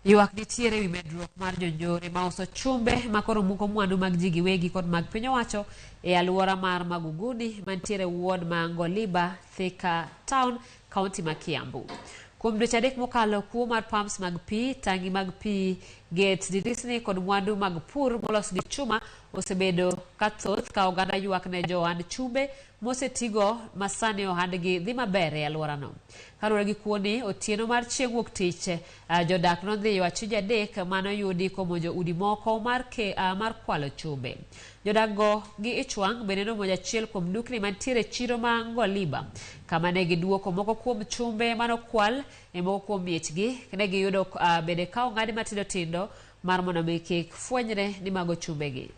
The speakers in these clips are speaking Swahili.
Yuak nitiere wi medruok mar jonjore ma uso chumbe makoro muko mwandu mag ji giwegi kod mag piny owacho e aluora mar Maguguni mantiere ward ma Ngoliba, Thika Town, County ma Kiambu. Kuom dweche adek mokalo, kuo mar pumps mag pi, tangi mag pi, gates, dirisni kod mwandu mag pur molos gi chuma osebedo kathoth ka oganda yuak ne joan chumbe mosetigo masani ohandgi dhi maber e alworano. Kaluwore gi kuoni, otieno mar chieng' wuok tich, jodak nodhiyo achije adek manoyudi komonjo udi moko mar kwalo chumbe. Jodak-go gi ichwang' bende nomonjo achiel kuom dukni mantiere chiro ma Ngoliba, kama ne giduoko moko kuom chumbe manokwal e moko kuom miechgi. Ne giyudo bende ka ong'adi matindo tindo mar mondo mi kik fwenyre ni mago chumbegi.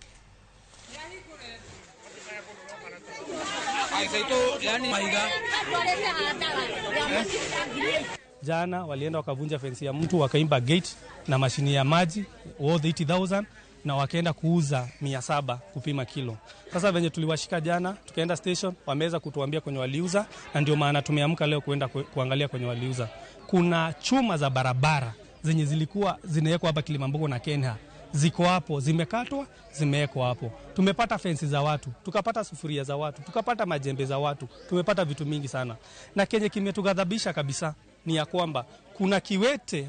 Jana walienda wakavunja fensi ya mtu, wakaimba gate na mashini ya maji worth 80,000 na wakaenda kuuza 700 kupima kilo. Sasa venye tuliwashika jana, tukaenda station, wameweza kutuambia kwenye waliuza, na ndio maana tumeamka leo kuenda kuangalia kwenye waliuza. Kuna chuma za barabara zenye zilikuwa zinawekwa hapa Kilimambogo na Kenya, ziko hapo, zimekatwa, zimewekwa hapo. Tumepata fensi za watu, tukapata sufuria za watu, tukapata majembe za watu, tumepata vitu mingi sana. Na kenye kimetughadhabisha kabisa ni ya kwamba kuna kiwete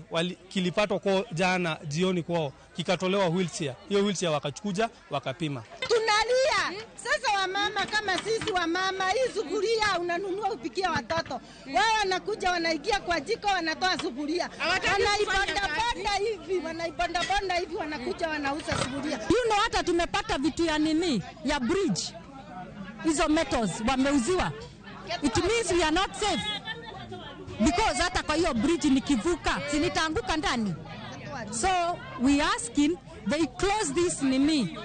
kilipatwa kwa jana jioni kwao, kikatolewa wheelchair. Hiyo wheelchair wakachukuja, wakapima. Tunalia sasa, wamama kama sisi wamama, hii sufuria unanunua upikia watoto, wao wanakuja wanaingia kwa jiko wanatoa sufuria, wanaibonda hivi wanakuja wanauza sufuria. Hata tumepata vitu ya nini ya bridge, hizo metals wameuziwa. It means we are not safe because hata kwa hiyo bridge nikivuka sinitaanguka ndani. So we asking they close this nini